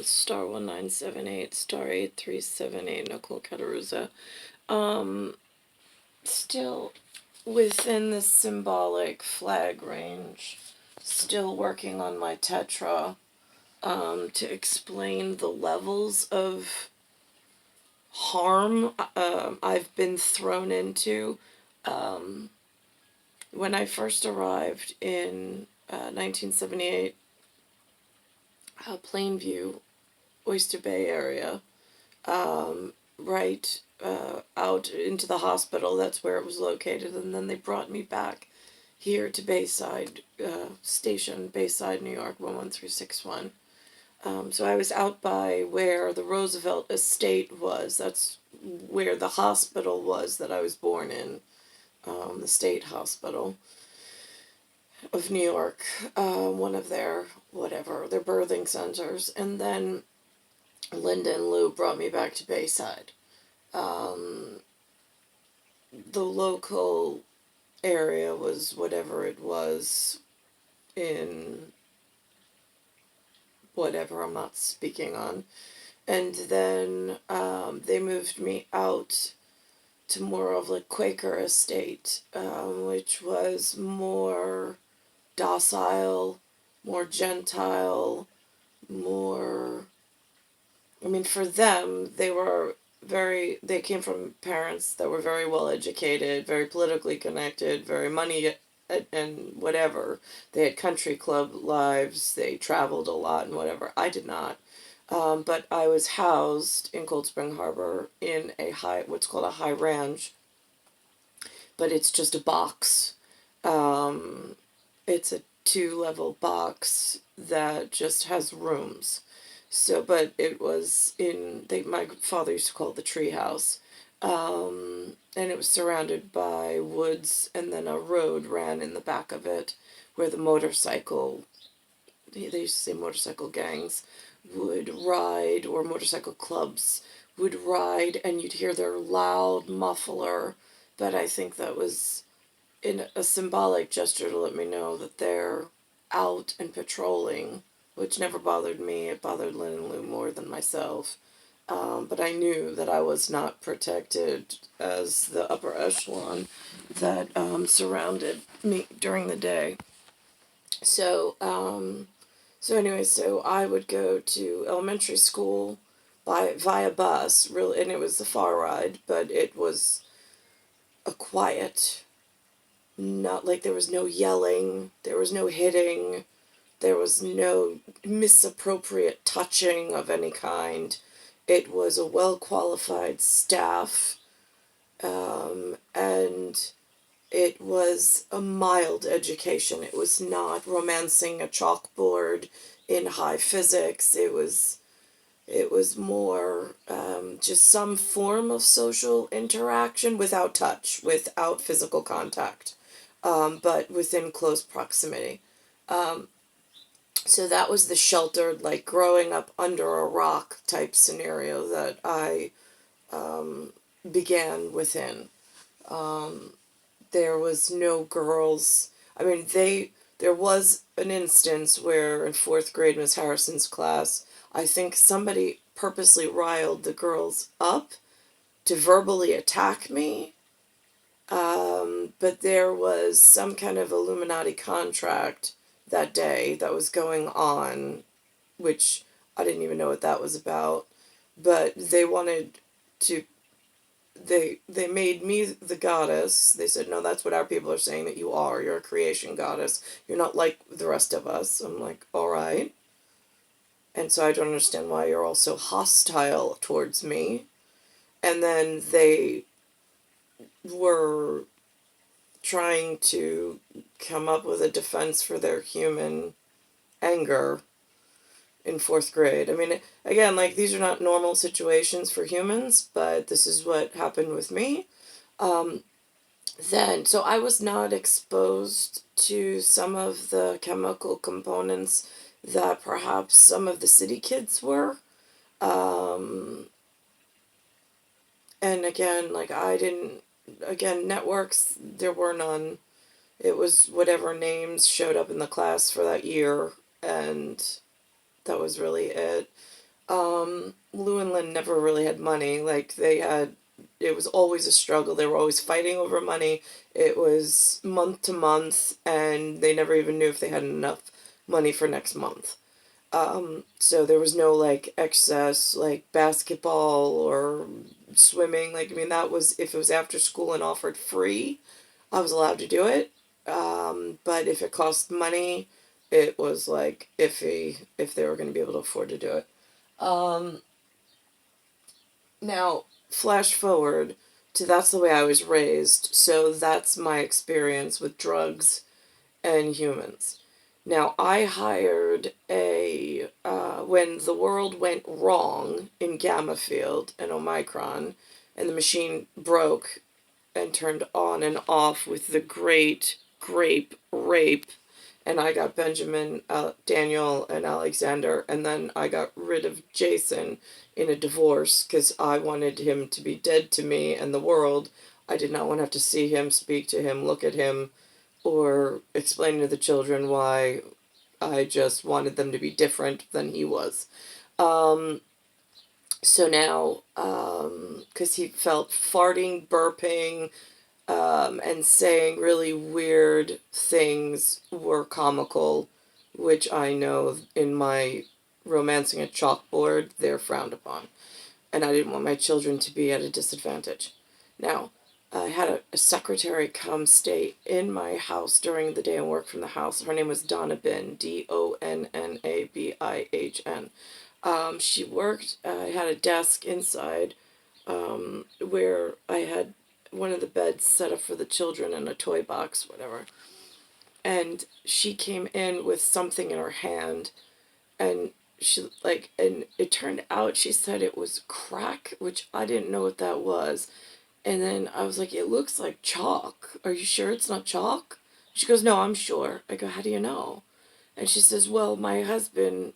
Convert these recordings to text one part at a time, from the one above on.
Star 1978, Star 8378, Nicole Cataruza. Still within the symbolic flag range, still working on my tetra, to explain the levels of harm I've been thrown into. When I first arrived in 1978, Plainview, Oyster Bay area, right out into the hospital. That's where it was located, and then they brought me back here to Bayside Station, Bayside, New York, 11361. So I was out by where the Roosevelt Estate was. That's where the hospital was that I was born in, the State Hospital of New York, one of their, their birthing centers. And then Linda and Lou brought me back to Bayside. The local area was whatever it was in whatever I'm not speaking on. And then they moved me out to more of a Quaker estate, which was more docile, more gentile, more, I mean, for them, they came from parents that were very well educated, very politically connected, very money and whatever. They had country club lives, they traveled a lot and whatever. I did not. But I was housed in Cold Spring Harbor in what's called a high ranch, but it's just a box. It's a 2-level box that just has rooms. So, but it was my father used to call it the tree house. And it was surrounded by woods, and then a road ran in the back of it where they used to say motorcycle gangs would ride, or motorcycle clubs would ride, and you'd hear their loud muffler. But I think that was in a symbolic gesture to let me know that they're out and patrolling, which never bothered me. It bothered Lynn and Lou more than myself. But I knew that I was not protected as the upper echelon that surrounded me during the day. So, so I would go to elementary school via bus, really, and it was a far ride, but it was a quiet, not like there was no yelling, there was no hitting, there was no misappropriate touching of any kind. It was a well-qualified staff, and it was a mild education. It was not romancing a chalkboard in high physics. It was more just some form of social interaction without touch, without physical contact, but within close proximity. So that was the sheltered, like growing up under a rock type scenario that I began within. There was no girls. I mean, there was an instance where in 4th grade, Miss Harrison's class, I think somebody purposely riled the girls up to verbally attack me. But there was some kind of Illuminati contract that day that was going on, which I didn't even know what that was about. But they wanted to, they made me the goddess. They said, no, that's what our people are saying that you are. You're a creation goddess. You're not like the rest of us. I'm like, all right. And so I don't understand why you're all so hostile towards me. And then they were trying to come up with a defense for their human anger in 4th grade. I mean, again, like, these are not normal situations for humans, but this is what happened with me. So I was not exposed to some of the chemical components that perhaps some of the city kids were. And again, like, networks, there were none. It was whatever names showed up in the class for that year, and That was really it. Lou and Lynn never really had money. Like, it was always a struggle. They were always fighting over money. It was month to month, and they never even knew if they had enough money for next month. So there was no, like, excess, like, basketball or swimming. Like, I mean, that was, if it was after school and offered free, I was allowed to do it. But if it cost money, it was, like, iffy if they were going to be able to afford to do it. Um, Now, flash forward to that's the way I was raised, so that's my experience with drugs and humans. Now, I hired when the world went wrong in Gamma Field and Omicron, and the machine broke and turned on and off with the great grape rape, and I got Benjamin, Daniel, and Alexander, and then I got rid of Jason in a divorce because I wanted him to be dead to me and the world. I did not want to have to see him, speak to him, look at him, or explain to the children why I just wanted them to be different than he was. Um, so now, because he felt farting, burping, and saying really weird things were comical, which I know in my romancing a chalkboard, they're frowned upon. And I didn't want my children to be at a disadvantage. Now, I had a secretary come stay in my house during the day and work from the house. Her name was Donna Bin, Donnabihn. She worked, I had a desk inside where I had one of the beds set up for the children and a toy box, whatever. And she came in with something in her hand, and and it turned out she said it was crack, which I didn't know what that was. And then I was like, it looks like chalk. Are you sure it's not chalk? She goes, no, I'm sure. I go, how do you know? And she says, well, my husband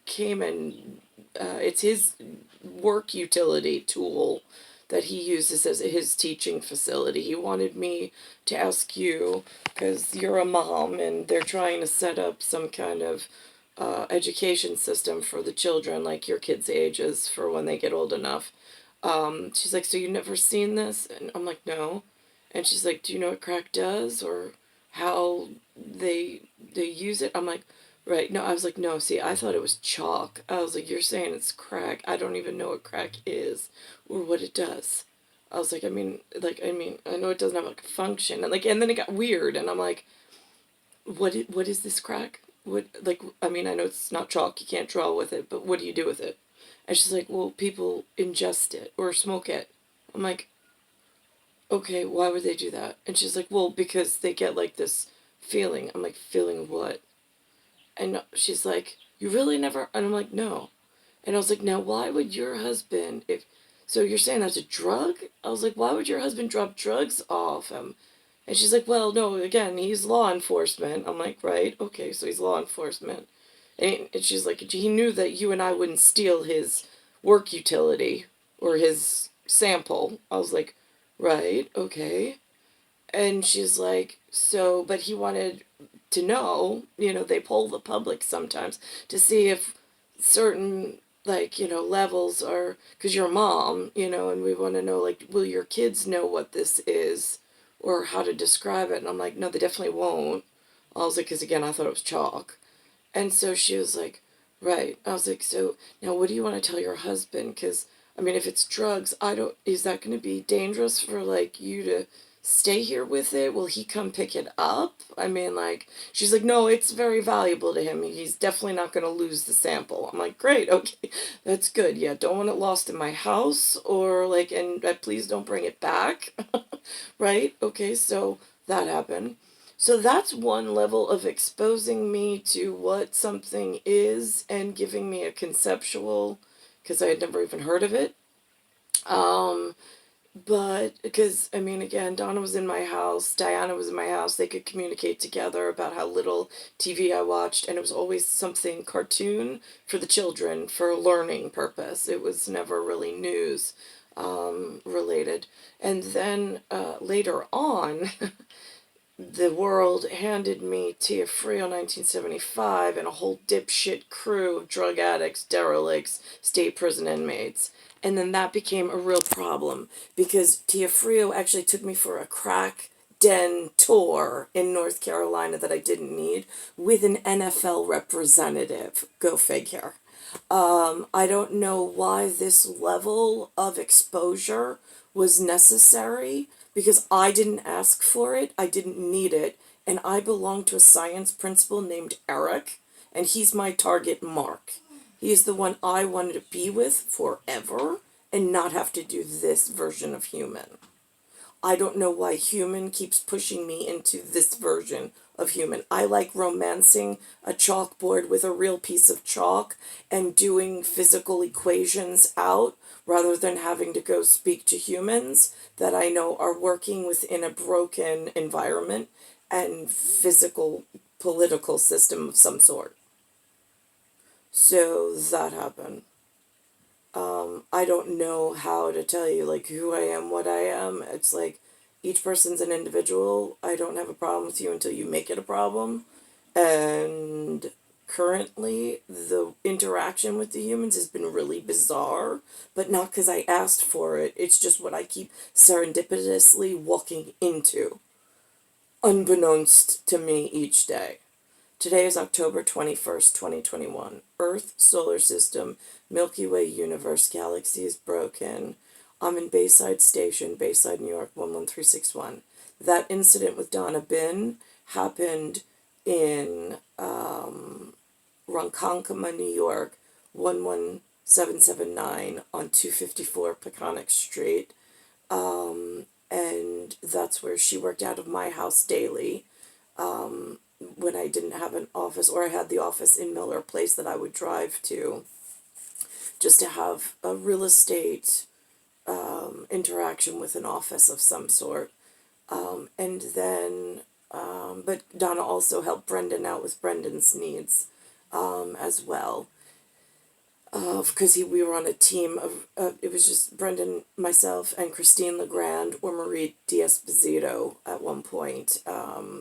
came and it's his work utility tool that he uses as his teaching facility. He wanted me to ask you, because you're a mom and they're trying to set up some kind of education system for the children, like your kids' ages, for when they get old enough. She's like, so you've never seen this? And I'm like, no. And she's like, do you know what crack does or how they use it? I'm like, right. No, I was like, no, see, I thought it was chalk. I was like, you're saying it's crack. I don't even know what crack is or what it does. I was like, I mean, I know it doesn't have like a function. And then it got weird and I'm like, what is this crack? I mean, I know it's not chalk, you can't draw with it, but what do you do with it? And she's like, well, people ingest it or smoke it. I'm like, okay, why would they do that? And she's like, well, because they get like this feeling. I'm like, feeling what? And she's like, you really never? And I'm like, no. And I was like, now why would your husband, so you're saying that's a drug? I was like, why would your husband drop drugs off him? And she's like, well, no, again, he's law enforcement. I'm like, right, okay, so he's law enforcement. And she's like, he knew that you and I wouldn't steal his work utility or his sample. I was like, right, okay. And she's like, so, but he wanted to know, they poll the public sometimes to see if certain, levels are, because you're a mom, and we want to know, like, will your kids know what this is or how to describe it? And I'm like, no, they definitely won't. I was like, because again, I thought it was chalk. And so she was like, right. I was like, so now what do you want to tell your husband? Because, I mean, if it's drugs, is that going to be dangerous for, like, you to stay here with it? Will he come pick it up? I mean, like, she's like, no, it's very valuable to him. He's definitely not going to lose the sample. I'm like, great, okay, that's good. Yeah, don't want it lost in my house or, like, and please don't bring it back. Right? Okay, so that happened. So that's one level of exposing me to what something is and giving me a conceptual, because I had never even heard of it. But because, I mean, again, Donna was in my house, Diana was in my house, they could communicate together about how little TV I watched, and it was always something cartoon for the children for a learning purpose. It was never really news related. And then later on, the world handed me TEOFRIO 1975 and a whole dipshit crew of drug addicts, derelicts, state prison inmates. And then that became a real problem because TEOFRIO actually took me for a crack den tour in North Carolina that I didn't need with an NFL representative. Go figure. I don't know why this level of exposure was necessary because I didn't ask for it, I didn't need it, and I belong to a science principal named Eric, and he's my target mark. He's the one I wanted to be with forever and not have to do this version of human. I don't know why human keeps pushing me into this version of human. I like romancing a chalkboard with a real piece of chalk and doing physical equations out rather than having to go speak to humans that I know are working within a broken environment and physical political system of some sort. So that happened. I don't know how to tell you, like, who I am, what I am. It's like, each person's an individual. I don't have a problem with you until you make it a problem. And currently, the interaction with the humans has been really bizarre, but not because I asked for it. It's just what I keep serendipitously walking into, unbeknownst to me each day. Today is October 21st, 2021. Earth, solar system, Milky Way universe, galaxy is broken. I'm in Bayside Station, Bayside, New York, 11361. That incident with Donna Bin happened in Ronkonkoma, New York, 11779 on 254 Peconic Street. And that's where she worked out of my house daily. When I didn't have an office, or I had the office in Miller Place that I would drive to just to have a real estate interaction with an office of some sort. And then, but Donna also helped Brendan out with Brendan's needs as well. Because we were on a team of, it was just Brendan, myself, and Christine Legrand or Marie D'Esposito at one point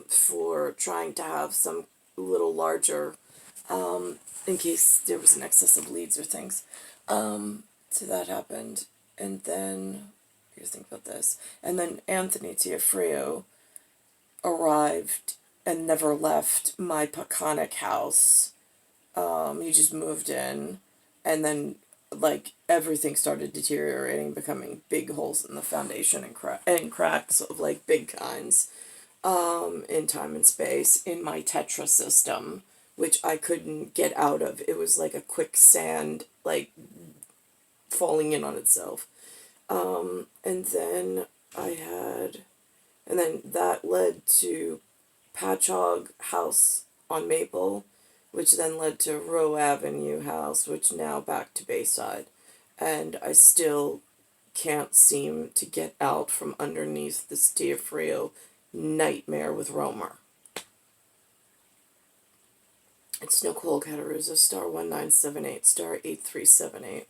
for trying to have some little larger, in case there was an excess of leads or things. So that happened. And then, here's think about this. And then Anthony TEOFRIO arrived and never left my Peconic house. He just moved in. And then, like, everything started deteriorating, becoming big holes in the foundation and cracks of, like, big kinds in time and space in my Tetra system, which I couldn't get out of. It was like a quicksand, like, falling in on itself. And then and then that led to Patchogue House on Maple, which then led to Rowe Avenue House, which now back to Bayside. And I still can't seem to get out from underneath this TEOFRIO nightmare with Romer. It's Nicole Cataruza, star 1978, star 8378.